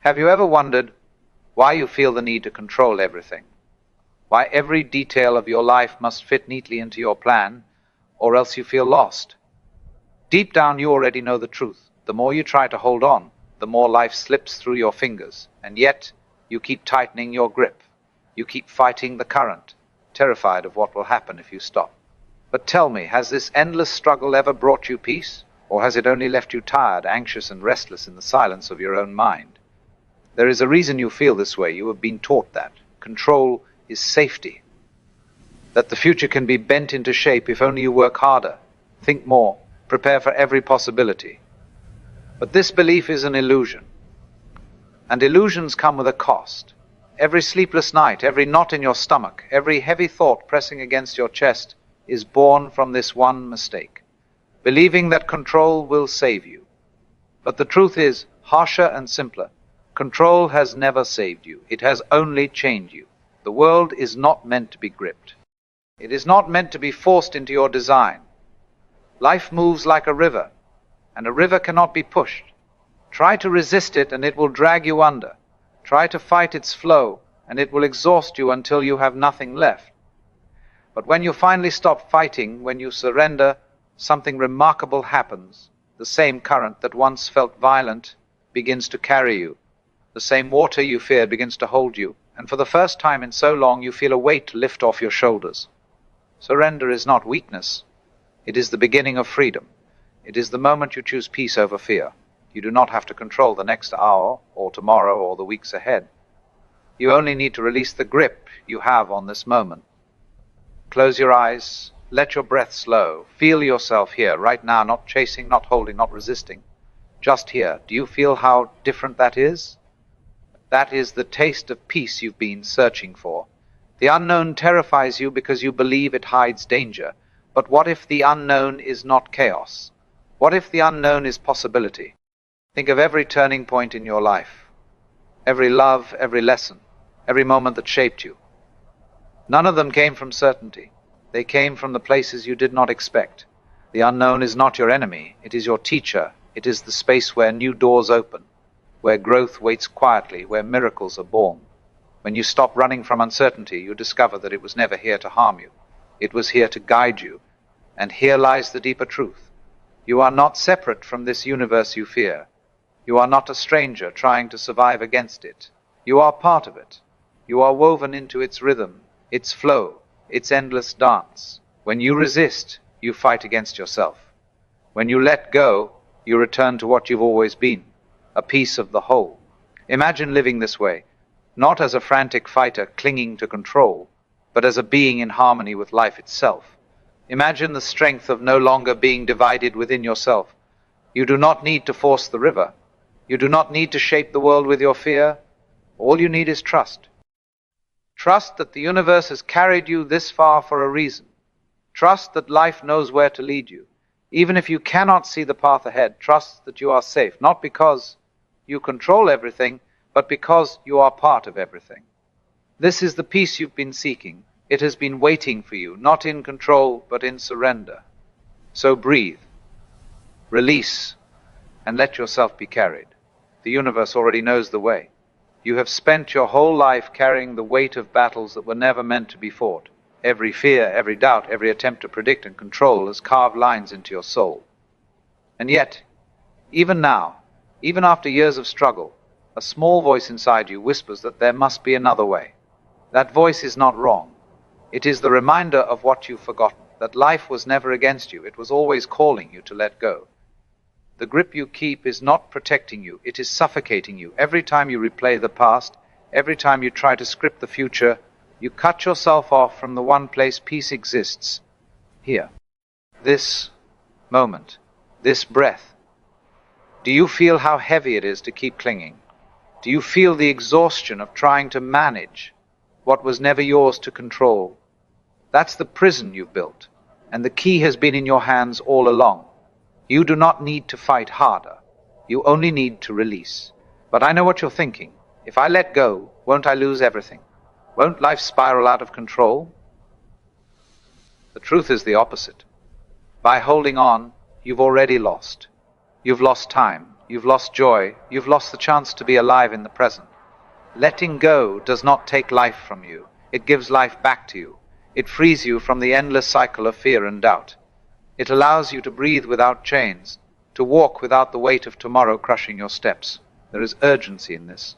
Have you ever wondered why you feel the need to control everything? Why every detail of your life must fit neatly into your plan, or else you feel lost? Deep down, you already know the truth. The more you try to hold on, the more life slips through your fingers, and yet you keep tightening your grip. You keep fighting the current, terrified of what will happen if you stop. But tell me, has this endless struggle ever brought you peace, or has it only left you tired, anxious, and restless in the silence of your own mind? There is a reason you feel this way. You have been taught that control is safety, that the future can be bent into shape if only you work harder, think more, prepare for every possibility. But this belief is an illusion, and illusions come with a cost. Every sleepless night, every knot in your stomach, every heavy thought pressing against your chest is born from this one mistake, believing that control will save you. But the truth is harsher and simpler. Control has never saved you. It has only chained you. The world is not meant to be gripped. It is not meant to be forced into your design. Life moves like a river, and a river cannot be pushed. Try to resist it and it will drag you under. Try to fight its flow and it will exhaust you until you have nothing left. But when you finally stop fighting, when you surrender, something remarkable happens. The same current that once felt violent begins to carry you. The same water you feared begins to hold you, and for the first time in so long you feel a weight lift off your shoulders. Surrender is not weakness. It is the beginning of freedom. It is the moment you choose peace over fear. You do not have to control the next hour, or tomorrow, or the weeks ahead. You only need to release the grip you have on this moment. Close your eyes, let your breath slow. Feel yourself here, right now, not chasing, not holding, not resisting. Just here. Do you feel how different that is? That is the taste of peace you've been searching for. The unknown terrifies you because you believe it hides danger. But what if the unknown is not chaos? What if the unknown is possibility? Think of every turning point in your life, every love, every lesson, every moment that shaped you. None of them came from certainty. They came from the places you did not expect. The unknown is not your enemy. It is your teacher. It is the space where new doors open, where growth waits quietly, where miracles are born. When you stop running from uncertainty, you discover that it was never here to harm you. It was here to guide you. And here lies the deeper truth. You are not separate from this universe you fear. You are not a stranger trying to survive against it. You are part of it. You are woven into its rhythm, its flow, its endless dance. When you resist, you fight against yourself. When you let go, you return to what you've always been, a piece of the whole. Imagine living this way, not as a frantic fighter clinging to control, but as a being in harmony with life itself. Imagine the strength of no longer being divided within yourself. You do not need to force the river. You do not need to shape the world with your fear. All you need is trust. Trust that the universe has carried you this far for a reason. Trust that life knows where to lead you. Even if you cannot see the path ahead, trust that you are safe, not because you control everything, but because you are part of everything. This is the peace you've been seeking. It has been waiting for you, not in control, but in surrender. So breathe, release, and let yourself be carried. The universe already knows the way. You have spent your whole life carrying the weight of battles that were never meant to be fought. Every fear, every doubt, every attempt to predict and control has carved lines into your soul. And yet, even now, even after years of struggle, a small voice inside you whispers that there must be another way. That voice is not wrong. It is the reminder of what you've forgotten, that life was never against you. It was always calling you to let go. The grip you keep is not protecting you. It is suffocating you. Every time you replay the past, every time you try to script the future, you cut yourself off from the one place peace exists. Here. This moment. This breath. Do you feel how heavy it is to keep clinging? Do you feel the exhaustion of trying to manage what was never yours to control? That's the prison you've built, and the key has been in your hands all along. You do not need to fight harder. You only need to release. But I know what you're thinking. If I let go, won't I lose everything? Won't life spiral out of control? The truth is the opposite. By holding on, you've already lost. You've lost time, You've lost joy. You've lost the chance to be alive in the present. Letting go does not take life from you. It gives life back to you. It frees you from the endless cycle of fear and doubt. It allows you to breathe without chains, to walk without the weight of tomorrow crushing your steps. There is urgency in this,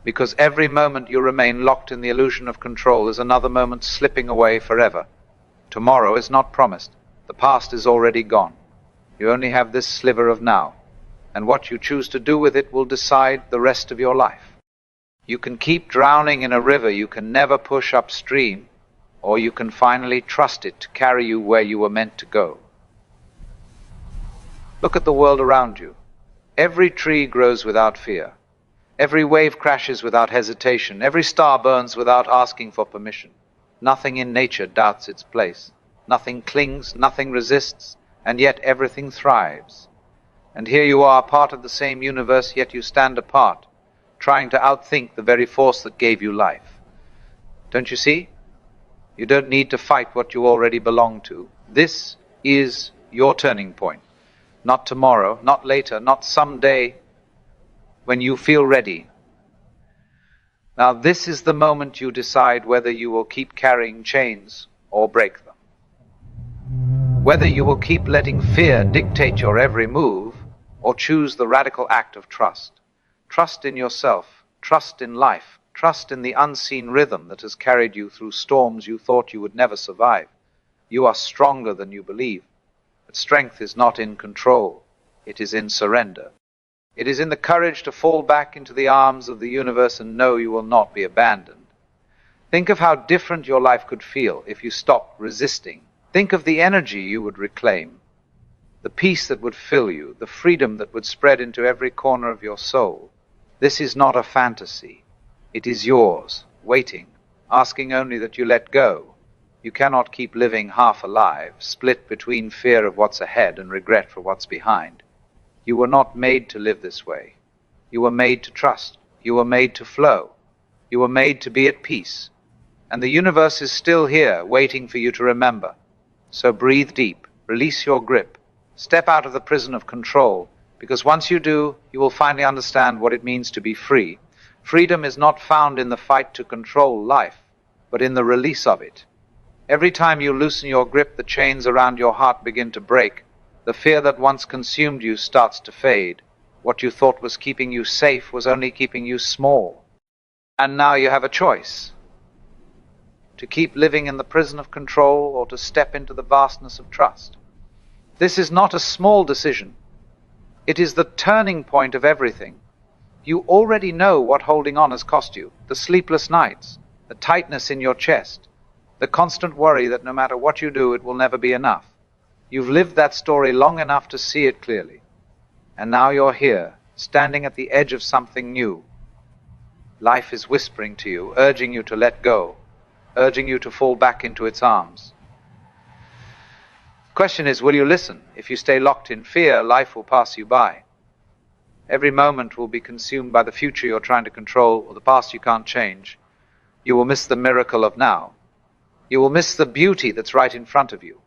because every moment you remain locked in the illusion of control is another moment slipping away forever. Tomorrow is not promised. The past is already gone. You only have this sliver of now, and what you choose to do with it will decide the rest of your life. You can keep drowning in a river you can never push upstream, or you can finally trust it to carry you where you were meant to go. Look at the world around you. Every tree grows without fear. Every wave crashes without hesitation. Every star burns without asking for permission. Nothing in nature doubts its place. Nothing clings, nothing resists, and yet everything thrives. And here you are, part of the same universe, yet you stand apart, trying to outthink the very force that gave you life. Don't you see? You don't need to fight what you already belong to. This is your turning point. Not tomorrow, not later, not someday, when you feel ready. Now this is the moment you decide whether you will keep carrying chains or break them. Whether you will keep letting fear dictate your every move or choose the radical act of trust. Trust in yourself, trust in life, trust in the unseen rhythm that has carried you through storms you thought you would never survive. You are stronger than you believe. But strength is not in control. It is in surrender. It is in the courage to fall back into the arms of the universe and know you will not be abandoned. Think of how different your life could feel if you stopped resisting. Think of the energy you would reclaim, the peace that would fill you, the freedom that would spread into every corner of your soul. This is not a fantasy. It is yours, waiting, asking only that you let go. You cannot keep living half alive, split between fear of what's ahead and regret for what's behind. You were not made to live this way. You were made to trust. You were made to flow. You were made to be at peace. And the universe is still here, waiting for you to remember. So breathe deep, release your grip, step out of the prison of control, because once you do, you will finally understand what it means to be free. Freedom is not found in the fight to control life, but in the release of it. Every time you loosen your grip, the chains around your heart begin to break. The fear that once consumed you starts to fade. What you thought was keeping you safe was only keeping you small. And now you have a choice: to keep living in the prison of control or to step into the vastness of trust. This is not a small decision. It is the turning point of everything. You already know what holding on has cost you: the sleepless nights, the tightness in your chest, the constant worry that no matter what you do, it will never be enough. You've lived that story long enough to see it clearly. And now you're here, standing at the edge of something new. Life is whispering to you, urging you to let go, urging you to fall back into its arms. The question is, will you listen? If you stay locked in fear, life will pass you by. Every moment will be consumed by the future you're trying to control or the past you can't change. You will miss the miracle of now. You will miss the beauty that's right in front of you.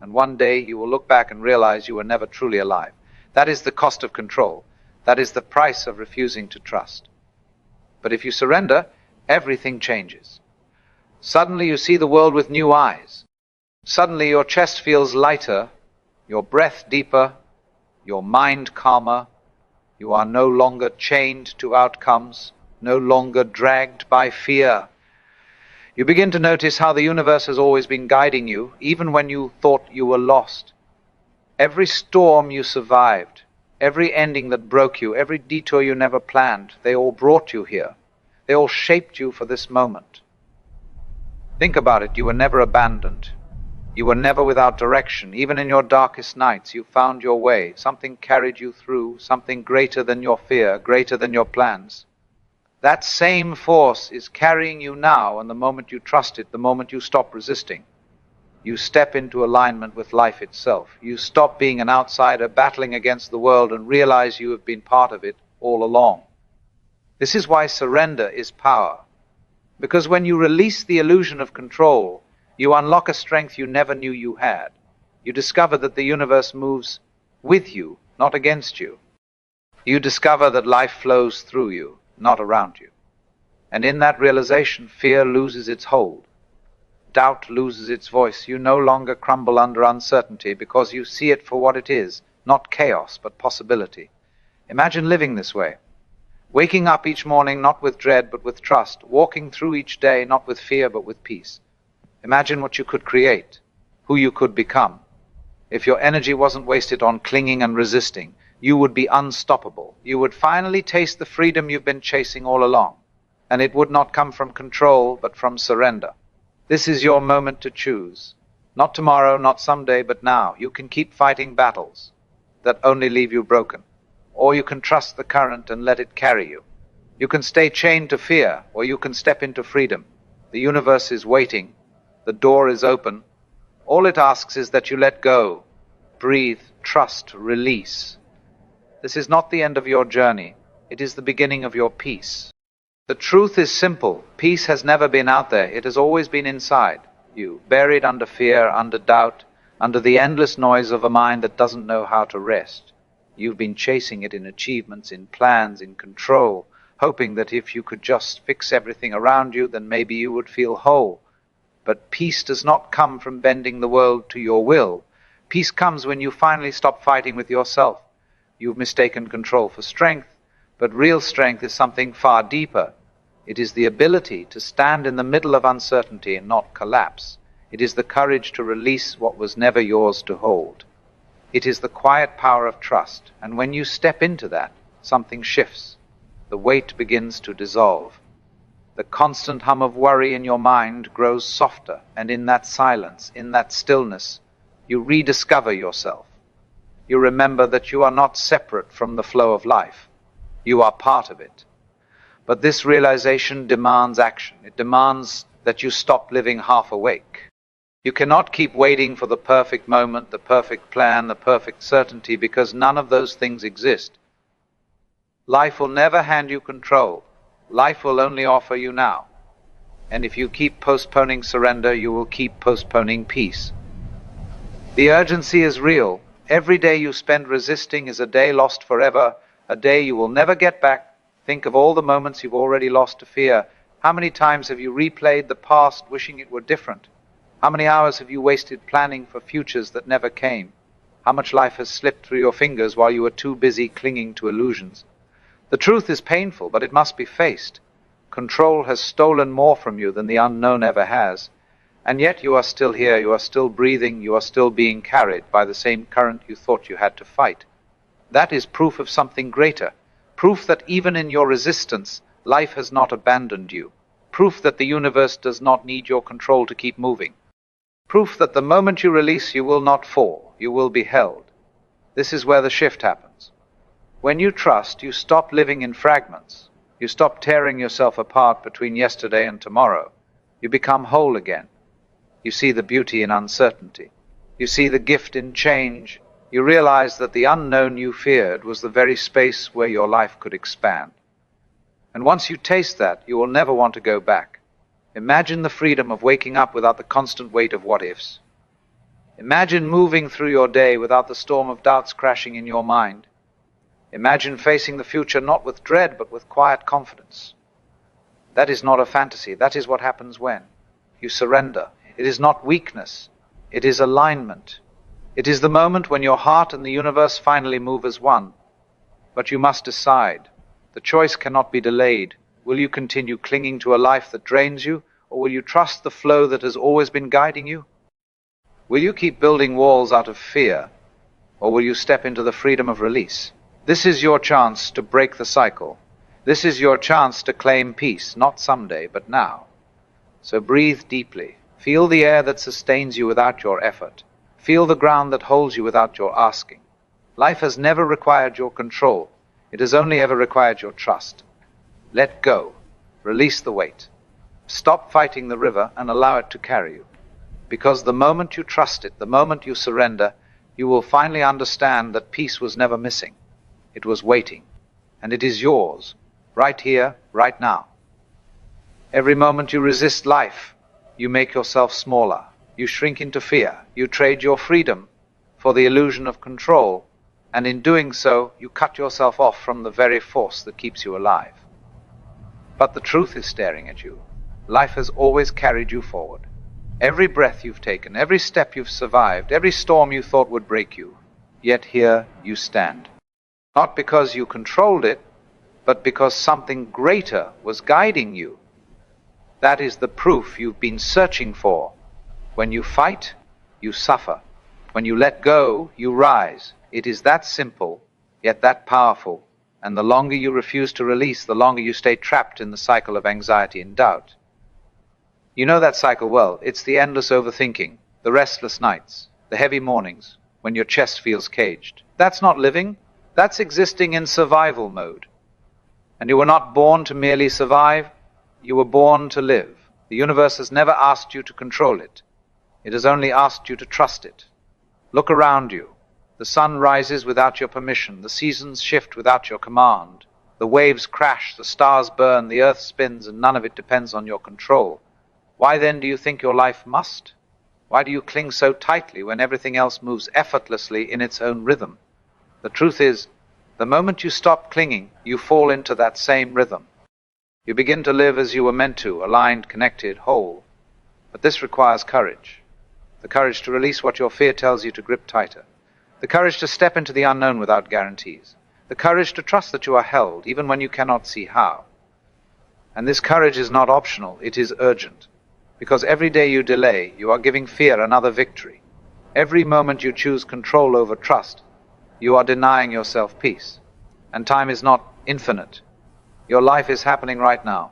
And one day you will look back and realize you were never truly alive. That is the cost of control. That is the price of refusing to trust. But if you surrender, everything changes. Suddenly you see the world with new eyes. Suddenly your chest feels lighter, your breath deeper, your mind calmer. You are no longer chained to outcomes, no longer dragged by fear. You begin to notice how the universe has always been guiding you, even when you thought you were lost. Every storm you survived, every ending that broke you, every detour you never planned, they all brought you here. They all shaped you for this moment. Think about it. You were never abandoned. You were never without direction. Even in your darkest nights, you found your way. Something carried you through, something greater than your fear, greater than your plans. That same force is carrying you now, and the moment you trust it, the moment you stop resisting, you step into alignment with life itself. You stop being an outsider battling against the world and realize you have been part of it all along. This is why surrender is power. Because when you release the illusion of control, you unlock a strength you never knew you had. You discover that the universe moves with you, not against you. You discover that life flows through you, not around you. And in that realization, fear loses its hold. Doubt loses its voice. You no longer crumble under uncertainty because you see it for what it is, not chaos, but possibility. Imagine living this way. Waking up each morning not with dread but with trust, walking through each day not with fear but with peace. Imagine what you could create, who you could become. If your energy wasn't wasted on clinging and resisting, you would be unstoppable. You would finally taste the freedom you've been chasing all along. And it would not come from control, but from surrender. This is your moment to choose. Not tomorrow, not someday, but now. You can keep fighting battles that only leave you broken. Or you can trust the current and let it carry you. You can stay chained to fear, or you can step into freedom. The universe is waiting. The door is open. All it asks is that you let go, breathe, trust, release. This is not the end of your journey. It is the beginning of your peace. The truth is simple. Peace has never been out there. It has always been inside you, buried under fear, under doubt, under the endless noise of a mind that doesn't know how to rest. You've been chasing it in achievements, in plans, in control, hoping that if you could just fix everything around you, then maybe you would feel whole. But peace does not come from bending the world to your will. Peace comes when you finally stop fighting with yourself. You've mistaken control for strength, but real strength is something far deeper. It is the ability to stand in the middle of uncertainty and not collapse. It is the courage to release what was never yours to hold. It is the quiet power of trust, and when you step into that, something shifts. The weight begins to dissolve. The constant hum of worry in your mind grows softer, and in that silence, in that stillness, you rediscover yourself. You remember that you are not separate from the flow of life. You are part of it. But this realization demands action. It demands that you stop living half awake. You cannot keep waiting for the perfect moment, the perfect plan, the perfect certainty, because none of those things exist. Life will never hand you control. Life will only offer you now. And if you keep postponing surrender, you will keep postponing peace. The urgency is real. Every day you spend resisting is a day lost forever, a day you will never get back. Think of all the moments you've already lost to fear. How many times have you replayed the past wishing it were different? How many hours have you wasted planning for futures that never came? How much life has slipped through your fingers while you were too busy clinging to illusions? The truth is painful, but it must be faced. Control has stolen more from you than the unknown ever has. And yet you are still here, you are still breathing, you are still being carried by the same current you thought you had to fight. That is proof of something greater. Proof that even in your resistance, life has not abandoned you. Proof that the universe does not need your control to keep moving. Proof that the moment you release, you will not fall, you will be held. This is where the shift happens. When you trust, you stop living in fragments. You stop tearing yourself apart between yesterday and tomorrow. You become whole again. You see the beauty in uncertainty. You see the gift in change. You realize that the unknown you feared was the very space where your life could expand. And once you taste that, you will never want to go back. Imagine the freedom of waking up without the constant weight of what-ifs. Imagine moving through your day without the storm of doubts crashing in your mind. Imagine facing the future not with dread, but with quiet confidence. That is not a fantasy. That is what happens when you surrender. It is not weakness. It is alignment. It is the moment when your heart and the universe finally move as one. But you must decide. The choice cannot be delayed. Will you continue clinging to a life that drains you, or will you trust the flow that has always been guiding you? Will you keep building walls out of fear, or will you step into the freedom of release? This is your chance to break the cycle. This is your chance to claim peace, not someday, but now. So breathe deeply. Feel the air that sustains you without your effort. Feel the ground that holds you without your asking. Life has never required your control. It has only ever required your trust. Let go. Release the weight. Stop fighting the river and allow it to carry you. Because the moment you trust it, the moment you surrender, you will finally understand that peace was never missing. It was waiting. And it is yours, right here, right now. Every moment you resist life, you make yourself smaller. You shrink into fear. You trade your freedom for the illusion of control. and in doing so, you cut yourself off from the very force that keeps you alive. But the truth is staring at you. Life has always carried you forward. Every breath you've taken, every step you've survived, every storm you thought would break you, yet here you stand. Not because you controlled it, but because something greater was guiding you. That is the proof you've been searching for. When you fight, you suffer. When you let go, you rise. It is that simple, yet that powerful. And the longer you refuse to release, the longer you stay trapped in the cycle of anxiety and doubt. You know that cycle well. It's the endless overthinking, the restless nights, the heavy mornings, when your chest feels caged. That's not living. That's existing in survival mode. And you were not born to merely survive. You were born to live. The universe has never asked you to control it. It has only asked you to trust it. Look around you. The sun rises without your permission. The seasons shift without your command. The waves crash, the stars burn, the earth spins, and none of it depends on your control. Why then do you think your life must? Why do you cling so tightly when everything else moves effortlessly in its own rhythm? The truth is, the moment you stop clinging, you fall into that same rhythm. You begin to live as you were meant to, aligned, connected, whole. But this requires courage. The courage to release what your fear tells you to grip tighter. The courage to step into the unknown without guarantees. The courage to trust that you are held, even when you cannot see how. And this courage is not optional, it is urgent. Because every day you delay, you are giving fear another victory. Every moment you choose control over trust, you are denying yourself peace. And time is not infinite. Your life is happening right now.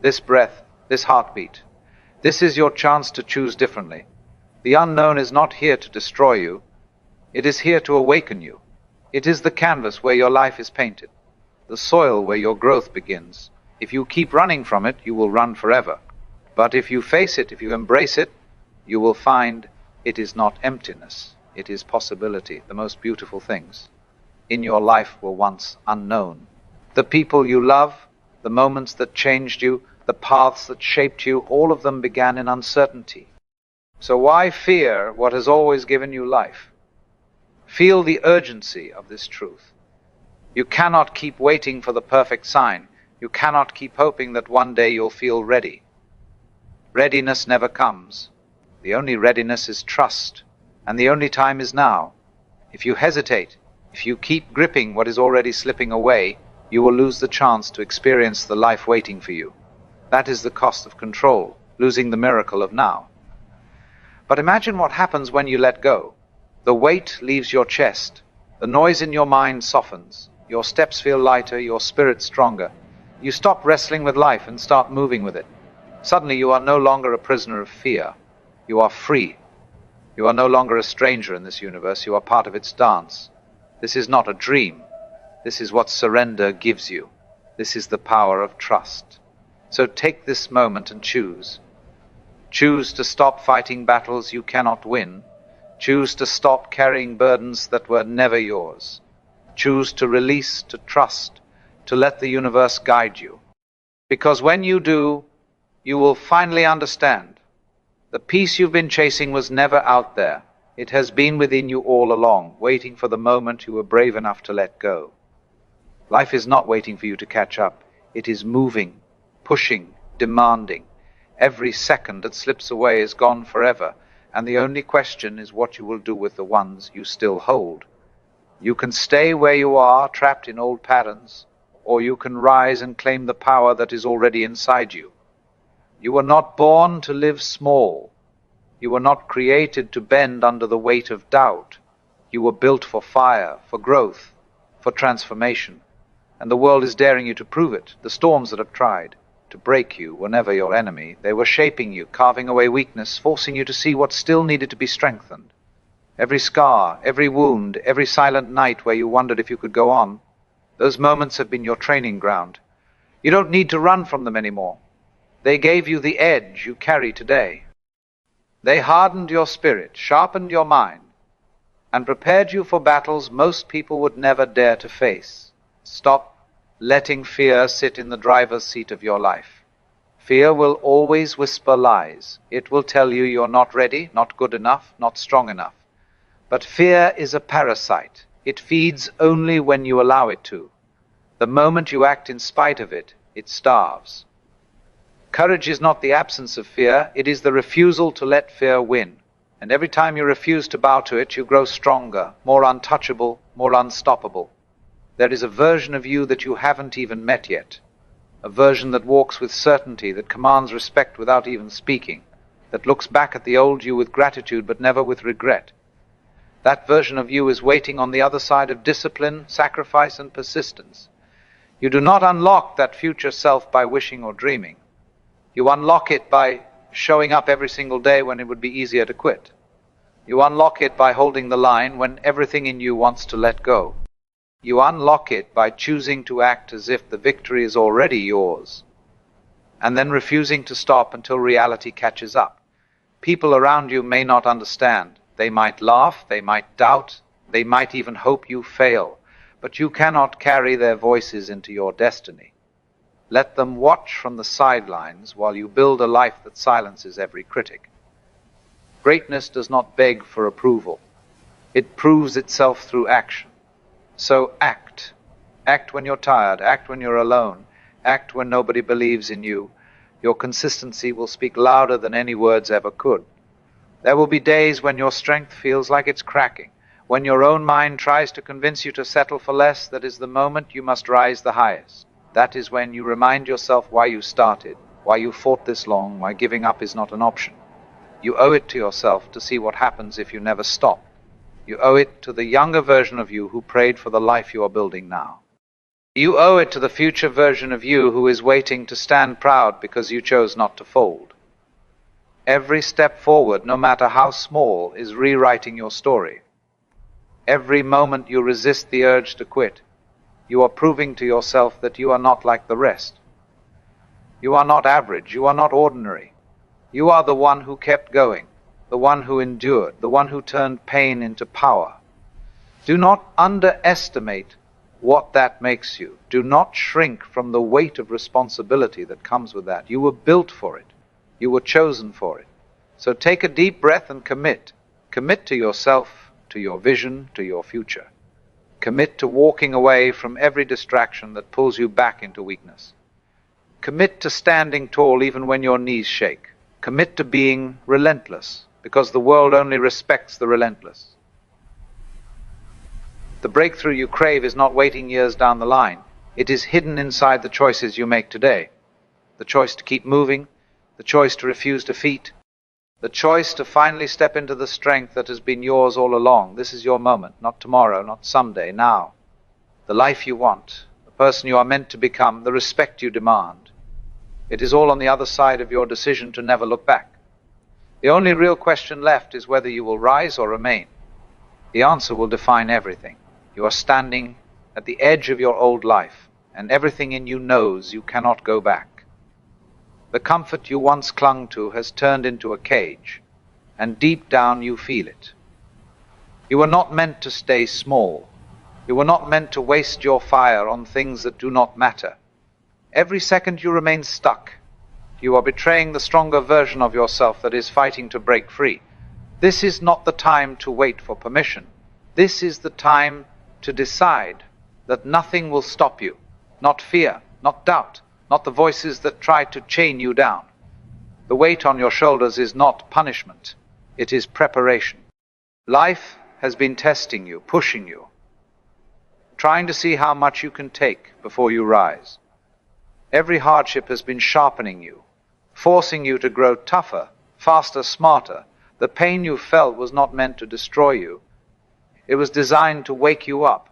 This breath, this heartbeat. This is your chance to choose differently. The unknown is not here to destroy you. It is here to awaken you. It is the canvas where your life is painted, the soil where your growth begins. If you keep running from it, you will run forever. But if you face it, if you embrace it, you will find it is not emptiness. It is possibility. The most beautiful things in your life were once unknown. The people you love, the moments that changed you, the paths that shaped you, all of them began in uncertainty. So why fear what has always given you life? Feel the urgency of this truth. You cannot keep waiting for the perfect sign. You cannot keep hoping that one day you'll feel ready. Readiness never comes. The only readiness is trust, and the only time is now. If you hesitate, if you keep gripping what is already slipping away, you will lose the chance to experience the life waiting for you. That is the cost of control, losing the miracle of now. But imagine what happens when you let go. The weight leaves your chest. The noise in your mind softens. Your steps feel lighter, your spirit stronger. You stop wrestling with life and start moving with it. Suddenly you are no longer a prisoner of fear. You are free. You are no longer a stranger in this universe. You are part of its dance. This is not a dream. This is what surrender gives you. This is the power of trust. So take this moment and choose. Choose to stop fighting battles you cannot win. Choose to stop carrying burdens that were never yours. Choose to release, to trust, to let the universe guide you. Because when you do, you will finally understand. The peace you've been chasing was never out there. It has been within you all along, waiting for the moment you were brave enough to let go. Life is not waiting for you to catch up. It is moving, pushing, demanding. Every second that slips away is gone forever, and the only question is what you will do with the ones you still hold. You can stay where you are, trapped in old patterns, or you can rise and claim the power that is already inside you. You were not born to live small. You were not created to bend under the weight of doubt. You were built for fire, for growth, for transformation. And the world is daring you to prove it. The storms that have tried to break you were never your enemy. They were shaping you, carving away weakness, forcing you to see what still needed to be strengthened. Every scar, every wound, every silent night where you wondered if you could go on, those moments have been your training ground. You don't need to run from them anymore. They gave you the edge you carry today. They hardened your spirit, sharpened your mind, and prepared you for battles most people would never dare to face. Stop letting fear sit in the driver's seat of your life. Fear will always whisper lies. It will tell you you're not ready, not good enough, not strong enough. But fear is a parasite. It feeds only when you allow it to. The moment you act in spite of it, it starves. Courage is not the absence of fear, it is the refusal to let fear win. And every time you refuse to bow to it, you grow stronger, more untouchable, more unstoppable. There is a version of you that you haven't even met yet. A version that walks with certainty, that commands respect without even speaking, that looks back at the old you with gratitude but never with regret. That version of you is waiting on the other side of discipline, sacrifice, and persistence. You do not unlock that future self by wishing or dreaming. You unlock it by showing up every single day when it would be easier to quit. You unlock it by holding the line when everything in you wants to let go. You unlock it by choosing to act as if the victory is already yours, and then refusing to stop until reality catches up. People around you may not understand. They might laugh, they might doubt, they might even hope you fail, but you cannot carry their voices into your destiny. Let them watch from the sidelines while you build a life that silences every critic. Greatness does not beg for approval. It proves itself through action. So act. Act when you're tired. Act when you're alone. Act when nobody believes in you. Your consistency will speak louder than any words ever could. There will be days when your strength feels like it's cracking. When your own mind tries to convince you to settle for less, that is the moment you must rise the highest. That is when you remind yourself why you started, why you fought this long, why giving up is not an option. You owe it to yourself to see what happens if you never stop. You owe it to the younger version of you who prayed for the life you are building now. You owe it to the future version of you who is waiting to stand proud because you chose not to fold. Every step forward, no matter how small, is rewriting your story. Every moment you resist the urge to quit, you are proving to yourself that you are not like the rest. You are not average, you are not ordinary. You are the one who kept going, the one who endured, the one who turned pain into power. Do not underestimate what that makes you. Do not shrink from the weight of responsibility that comes with that. You were built for it. You were chosen for it. So take a deep breath and commit. Commit to yourself, to your vision, to your future. Commit to walking away from every distraction that pulls you back into weakness. Commit to standing tall even when your knees shake. Commit to being relentless, because the world only respects the relentless. The breakthrough you crave is not waiting years down the line. It is hidden inside the choices you make today. The choice to keep moving, the choice to refuse defeat, the choice to finally step into the strength that has been yours all along. This is your moment, not tomorrow, not someday, now. The life you want, the person you are meant to become, the respect you demand. It is all on the other side of your decision to never look back. The only real question left is whether you will rise or remain. The answer will define everything. You are standing at the edge of your old life, and everything in you knows you cannot go back. The comfort you once clung to has turned into a cage, and deep down you feel it. You were not meant to stay small. You were not meant to waste your fire on things that do not matter. Every second you remain stuck, you are betraying the stronger version of yourself that is fighting to break free. This is not the time to wait for permission. This is the time to decide that nothing will stop you. Not fear, not doubt, not the voices that try to chain you down. The weight on your shoulders is not punishment. It is preparation. Life has been testing you, pushing you, trying to see how much you can take before you rise. Every hardship has been sharpening you, forcing you to grow tougher, faster, smarter. The pain you felt was not meant to destroy you. It was designed to wake you up.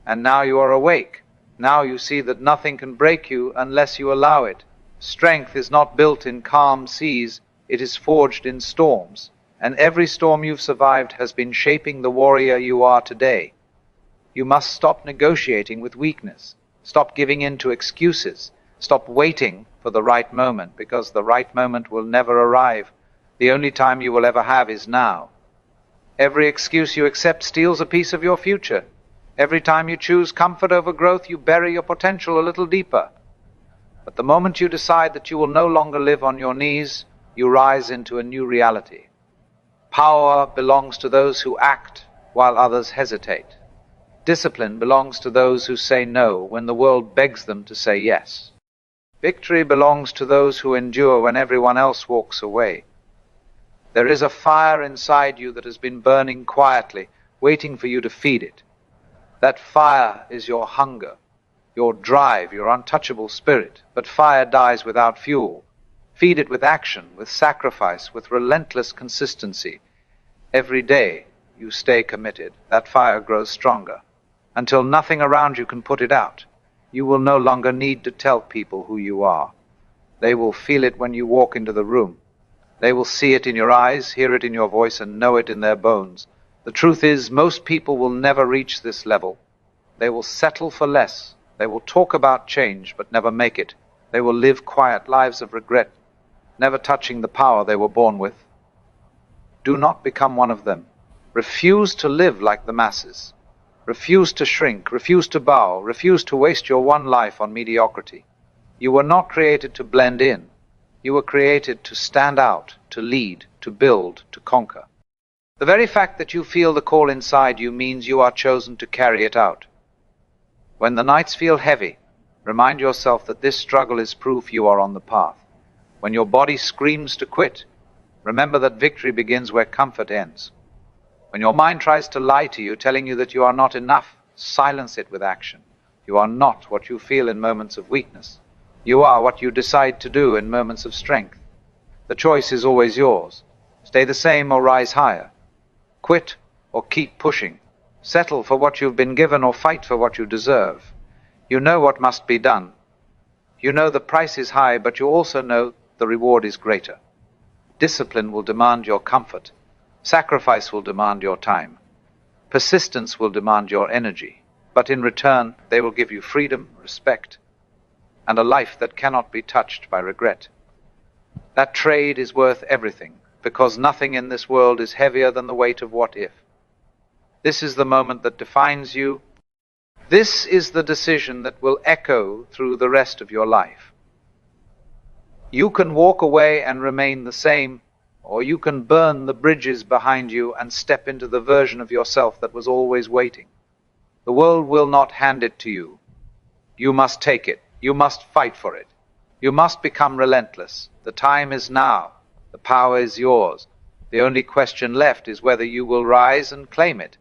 And now you are awake. Now you see that nothing can break you unless you allow it. Strength is not built in calm seas, it is forged in storms. And every storm you've survived has been shaping the warrior you are today. You must stop negotiating with weakness. Stop giving in to excuses. Stop waiting for the right moment, because the right moment will never arrive. The only time you will ever have is now. Every excuse you accept steals a piece of your future. Every time you choose comfort over growth, you bury your potential a little deeper. But the moment you decide that you will no longer live on your knees, you rise into a new reality. Power belongs to those who act while others hesitate. Discipline belongs to those who say no when the world begs them to say yes. Victory belongs to those who endure when everyone else walks away. There is a fire inside you that has been burning quietly, waiting for you to feed it. That fire is your hunger, your drive, your untouchable spirit. But fire dies without fuel. Feed it with action, with sacrifice, with relentless consistency. Every day you stay committed. That fire grows stronger, until nothing around you can put it out. You will no longer need to tell people who you are. They will feel it when you walk into the room. They will see it in your eyes, hear it in your voice, and know it in their bones. The truth is, most people will never reach this level. They will settle for less. They will talk about change, but never make it. They will live quiet lives of regret, never touching the power they were born with. Do not become one of them. Refuse to live like the masses. Refuse to shrink, refuse to bow, refuse to waste your one life on mediocrity. You were not created to blend in. You were created to stand out, to lead, to build, to conquer. The very fact that you feel the call inside you means you are chosen to carry it out. When the nights feel heavy, remind yourself that this struggle is proof you are on the path. When your body screams to quit, remember that victory begins where comfort ends. When your mind tries to lie to you, telling you that you are not enough, silence it with action. You are not what you feel in moments of weakness. You are what you decide to do in moments of strength. The choice is always yours. Stay the same or rise higher. Quit or keep pushing. Settle for what you've been given or fight for what you deserve. You know what must be done. You know the price is high, but you also know the reward is greater. Discipline will demand your comfort. Sacrifice will demand your time. Persistence will demand your energy. But in return, they will give you freedom, respect, and a life that cannot be touched by regret. That trade is worth everything, because nothing in this world is heavier than the weight of what if. This is the moment that defines you. This is the decision that will echo through the rest of your life. You can walk away and remain the same, or you can burn the bridges behind you and step into the version of yourself that was always waiting. The world will not hand it to you. You must take it. You must fight for it. You must become relentless. The time is now. The power is yours. The only question left is whether you will rise and claim it.